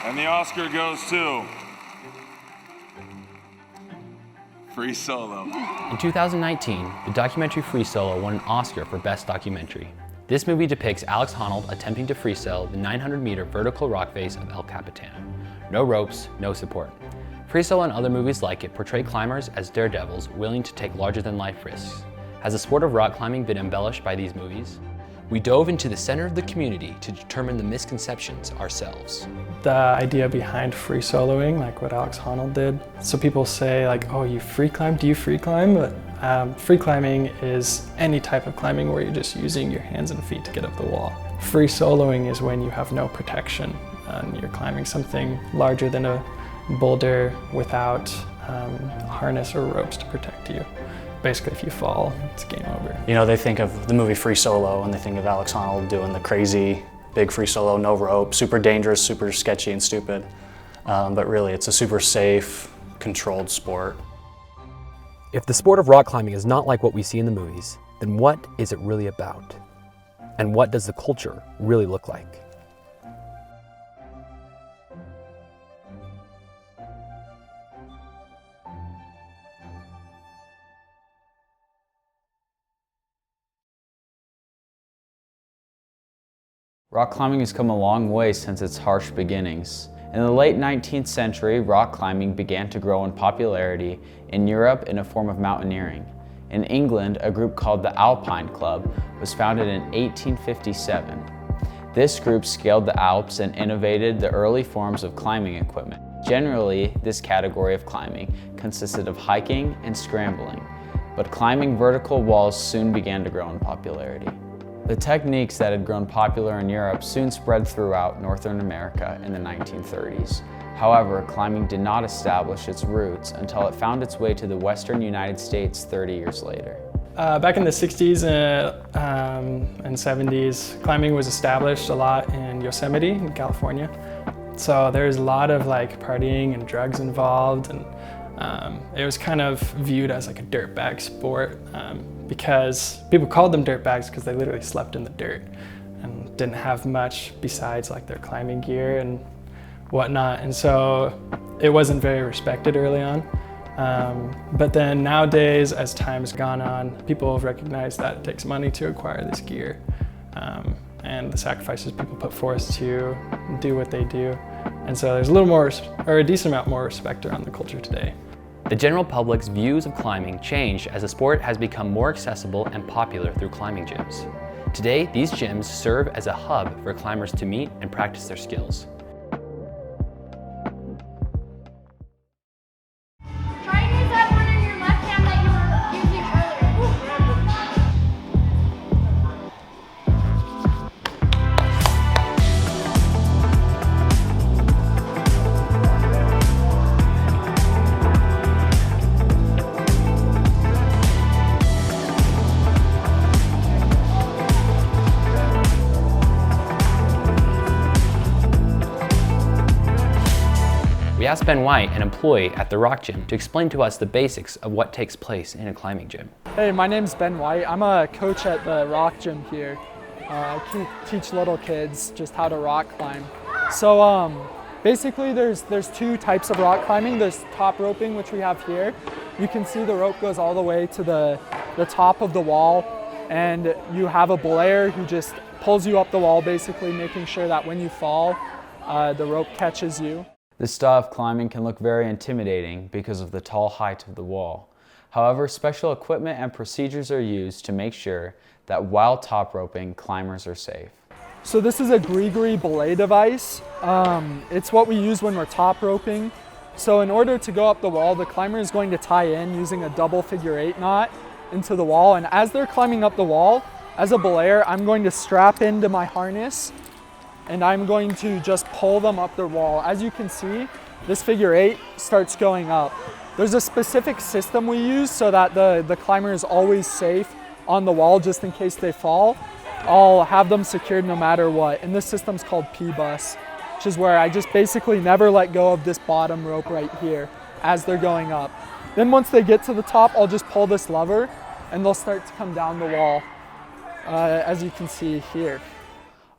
And the Oscar goes to Free Solo. In 2019, the documentary Free Solo won an Oscar for Best Documentary. This movie depicts Alex Honnold attempting to free solo the 900-meter vertical rock face of El Capitan. No ropes, no support. Free Solo and other movies like it portray climbers as daredevils willing to take larger-than-life risks. Has the sport of rock climbing been embellished by these movies? We dove into the center of the community to determine the misconceptions ourselves. The idea behind free soloing, like what Alex Honnold did. So people say like, oh, you free climb? Do you free climb? But free climbing is any type of climbing where you're just using your hands and feet to get up the wall. Free soloing is when you have no protection and you're climbing something larger than a boulder without harness or ropes to protect you. Basically, if you fall, it's game over. You know, they think of the movie Free Solo and they think of Alex Honnold doing the crazy big free solo, no rope, super dangerous, super sketchy and stupid. But really, it's a super safe, controlled sport. If the sport of rock climbing is not like what we see in the movies, then what is it really about? And what does the culture really look like? Rock climbing has come a long way since its harsh beginnings. In the late 19th century, rock climbing began to grow in popularity in Europe in a form of mountaineering. In England, a group called the Alpine Club was founded in 1857. This group scaled the Alps and innovated the early forms of climbing equipment. Generally, this category of climbing consisted of hiking and scrambling, but climbing vertical walls soon began to grow in popularity. The techniques that had grown popular in Europe soon spread throughout Northern America in the 1930s. However, climbing did not establish its roots until it found its way to the western United States 30 years later. Back in the 60s and 70s, climbing was established a lot in Yosemite, in California. So there's a lot of like partying and drugs involved, and it was kind of viewed as like a dirtbag sport because people called them dirtbags because they literally slept in the dirt and didn't have much besides like their climbing gear and whatnot. And so it wasn't very respected early on. But then nowadays, as time's gone on, people have recognized that it takes money to acquire this gear and the sacrifices people put forth to do what they do. And so there's a little more, or a decent amount more respect around the culture today. The general public's views of climbing changed as the sport has become more accessible and popular through climbing gyms. Today, these gyms serve as a hub for climbers to meet and practice their skills. We asked Ben White, an employee at the Rock Gym, to explain to us the basics of what takes place in a climbing gym. Hey, my name's Ben White. I'm a coach at the Rock Gym here. I teach little kids just how to rock climb. So basically there's two types of rock climbing. There's top roping, which we have here. You can see the rope goes all the way to the top of the wall, and you have a belayer who just pulls you up the wall, basically making sure that when you fall, the rope catches you. This style of climbing can look very intimidating because of the tall height of the wall. However, special equipment and procedures are used to make sure that while top roping, climbers are safe. So this is a gree-gree belay device. It's what we use when we're top roping. So in order to go up the wall, the climber is going to tie in using a double figure-8 knot into the wall. And as they're climbing up the wall, as a belayer, I'm going to strap into my harness and I'm going to just pull them up the wall. As you can see, this figure-8 starts going up. There's a specific system we use so that the climber is always safe on the wall just in case they fall. I'll have them secured no matter what. And this system's called P-bus, which is where I just basically never let go of this bottom rope right here as they're going up. Then once they get to the top, I'll just pull this lever and they'll start to come down the wall, as you can see here.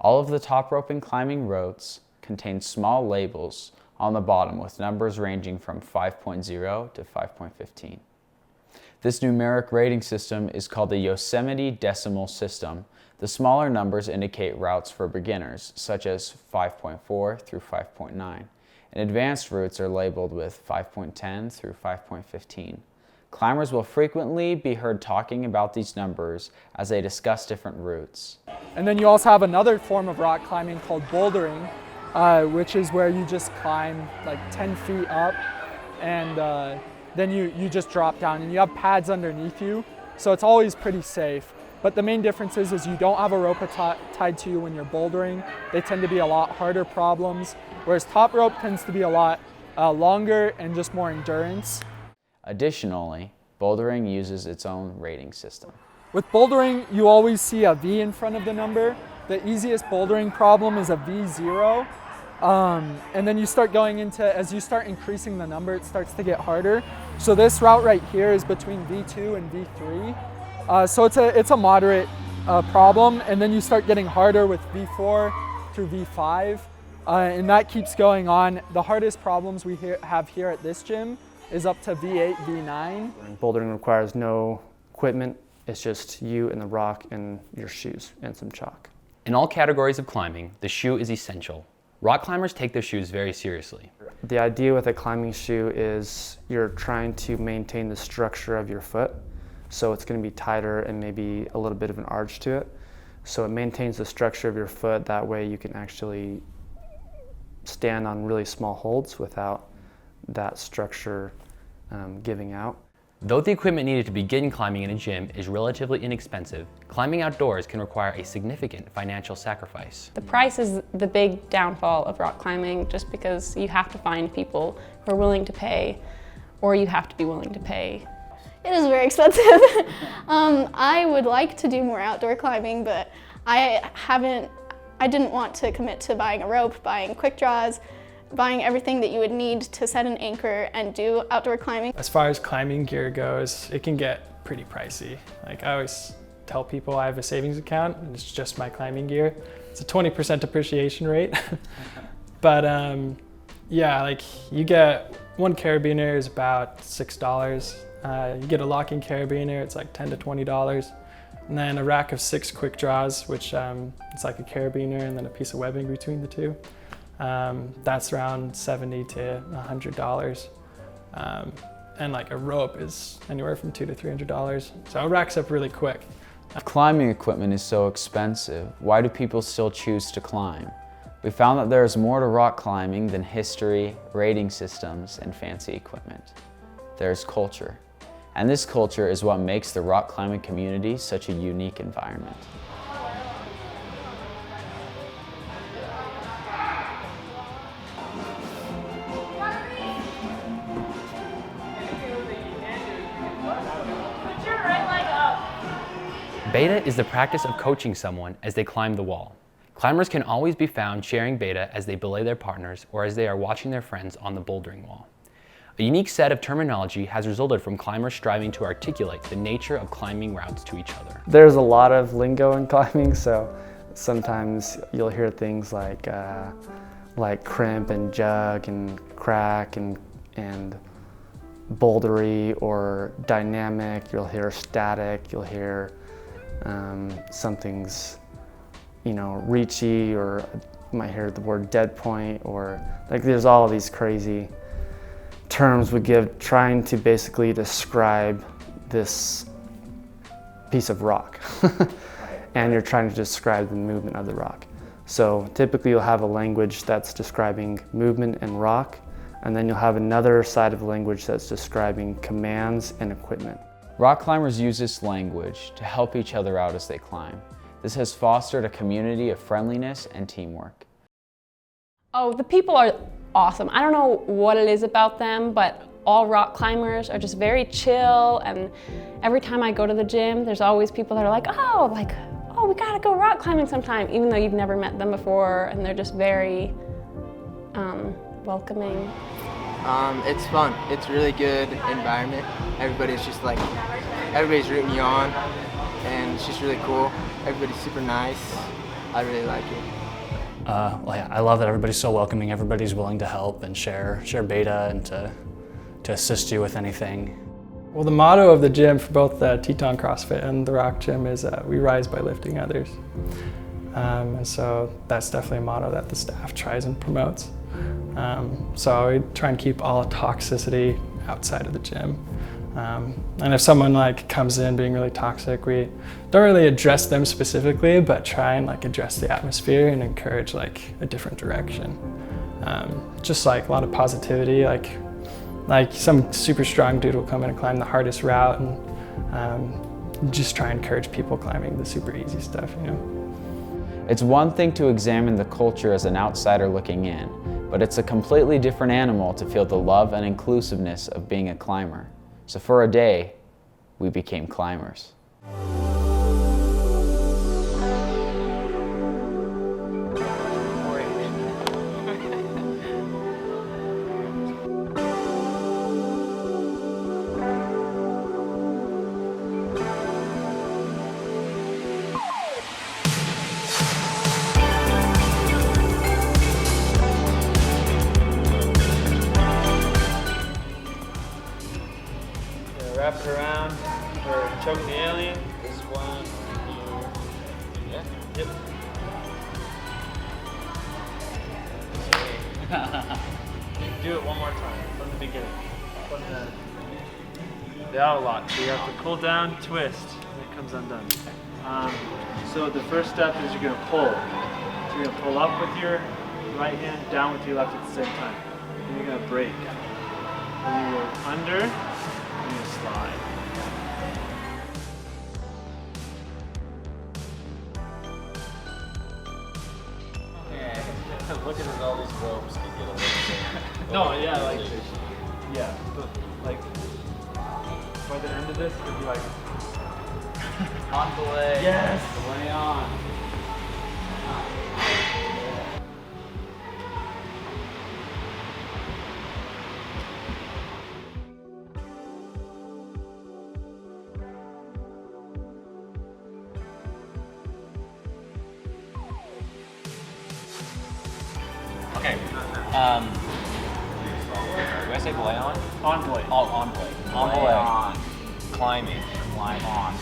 All of the top rope and climbing ropes contains small labels on the bottom with numbers ranging from 5.0 to 5.15. This numeric rating system is called the Yosemite Decimal System. The smaller numbers indicate routes for beginners, such as 5.4 through 5.9, and advanced routes are labeled with 5.10 through 5.15. Climbers will frequently be heard talking about these numbers as they discuss different routes. And then you also have another form of rock climbing called bouldering, which is where you just climb like 10 feet up and then you just drop down, and you have pads underneath you, so it's always pretty safe. But the main difference is you don't have a rope tied to you when you're bouldering. They tend to be a lot harder problems, whereas top rope tends to be a lot longer and just more endurance. Additionally, bouldering uses its own rating system. With bouldering, you always see a V in front of the number. The easiest bouldering problem is a V0. And then you start going into, as you start increasing the number, it starts to get harder. So this route right here is between V2 and V3. So it's a moderate problem, and then you start getting harder with V4 through V5, and that keeps going on. The hardest problems we have here at this gym is up to V8, V9. Bouldering requires no equipment. It's just you and the rock and your shoes and some chalk. In all categories of climbing, the shoe is essential. Rock climbers take their shoes very seriously. The idea with a climbing shoe is you're trying to maintain the structure of your foot. So it's going to be tighter and maybe a little bit of an arch to it. So it maintains the structure of your foot. That way you can actually stand on really small holds without that structure giving out. Though the equipment needed to begin climbing in a gym is relatively inexpensive, climbing outdoors can require a significant financial sacrifice. The price is the big downfall of rock climbing, just because you have to find people who are willing to pay, or you have to be willing to pay. It is very expensive. I would like to do more outdoor climbing, but I didn't want to commit to buying a rope, buying quick draws, buying everything that you would need to set an anchor and do outdoor climbing. As far as climbing gear goes, it can get pretty pricey. Like, I always tell people I have a savings account and it's just my climbing gear. It's a 20% depreciation rate. But yeah, like, you get one carabiner is about $6. You get a locking carabiner, it's like $10 to $20. And then a rack of 6 quick draws, which it's like a carabiner and then a piece of webbing between the two. That's around $70 to $100. And like a rope is anywhere from $200 to $300. So it racks up really quick. If climbing equipment is so expensive, why do people still choose to climb? We found that there is more to rock climbing than history, rating systems, and fancy equipment. There's culture. And this culture is what makes the rock climbing community such a unique environment. Beta is the practice of coaching someone as they climb the wall. Climbers can always be found sharing beta as they belay their partners or as they are watching their friends on the bouldering wall. A unique set of terminology has resulted from climbers striving to articulate the nature of climbing routes to each other. There's a lot of lingo in climbing, so sometimes you'll hear things like crimp and jug and crack and bouldery or dynamic. You'll hear static. You'll hear something's, reachy, or you might hear the word dead point, or like there's all these crazy terms we give trying to basically describe this piece of rock. And you're trying to describe the movement of the rock. So typically you'll have a language that's describing movement and rock, and then you'll have another side of the language that's describing commands and equipment. Rock climbers use this language to help each other out as they climb. This has fostered a community of friendliness and teamwork. Oh, the people are awesome. I don't know what it is about them, but all rock climbers are just very chill, and every time I go to the gym, there's always people that are like, oh, we gotta go rock climbing sometime, even though you've never met them before, and they're just very welcoming. It's fun. It's a really good environment. Everybody's rooting you on, and it's just really cool. Everybody's super nice. I really like it. I love that everybody's so welcoming, everybody's willing to help and share beta and to assist you with anything. Well, the motto of the gym for both the Teton CrossFit and the Rock Gym is we rise by lifting others. And so that's definitely a motto that the staff tries and promotes. So we try and keep all toxicity outside of the gym. And if someone like comes in being really toxic, we don't really address them specifically, but try and like address the atmosphere and encourage like a different direction. Just like a lot of positivity, like some super strong dude will come in and climb the hardest route, and just try and encourage people climbing the super easy stuff, you know. It's one thing to examine the culture as an outsider looking in, but it's a completely different animal to feel the love and inclusiveness of being a climber. So for a day, we became climbers. Wrap it around for choking the alien. This one here. Yeah? Yep. Do it one more time from the beginning. From the out lock. So you have to pull down, twist, and it comes undone. So the first step is you're going to pull. So you're going to pull up with your right hand, down with your left at the same time. Then you're going to break. Then you go under. Slide. Look at all these ropes can get a little bit. No, yeah, but like by the end of this, it'd be like on the leg. Yes, the way on. Okay. Do I say belay on? On belay. Oh, on belay. On belay. On. Climbing. Climb on.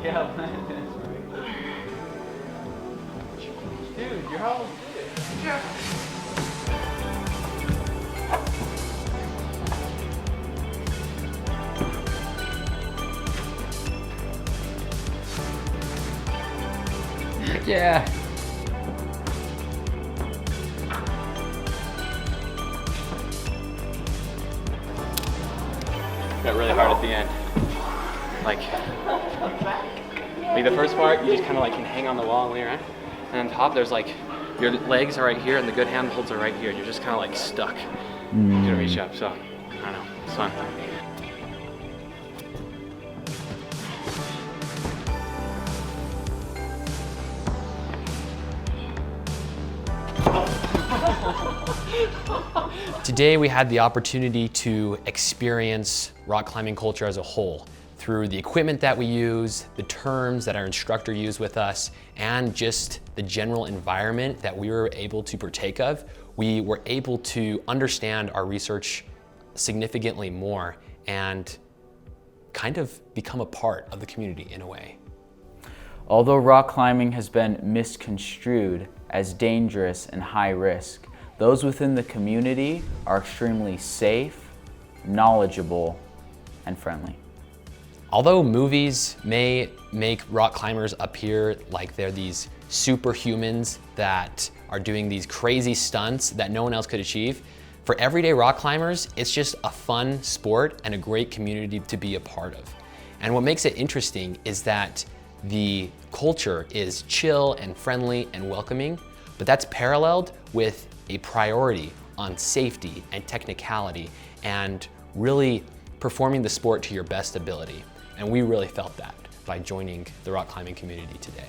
Yeah, dude, you're all good. Yeah. Got really hard at the end. Like the first part, you just kind of like can hang on the wall and lay around. And on top, there's like, your legs are right here and the good handholds are right here. And you're just kind of like stuck. You can reach up, so I don't know, it's fun. Today we had the opportunity to experience rock climbing culture as a whole through the equipment that we use, the terms that our instructor used with us, and just the general environment that we were able to partake of. We were able to understand our research significantly more and kind of become a part of the community in a way. Although rock climbing has been misconstrued as dangerous and high risk, those within the community are extremely safe, knowledgeable, and friendly. Although movies may make rock climbers appear like they're these superhumans that are doing these crazy stunts that no one else could achieve, For everyday rock climbers, it's just a fun sport and a great community to be a part of. And what makes it interesting is that the culture is chill and friendly and welcoming, but that's paralleled with a priority on safety and technicality and really performing the sport to your best ability. And we really felt that by joining the rock climbing community today.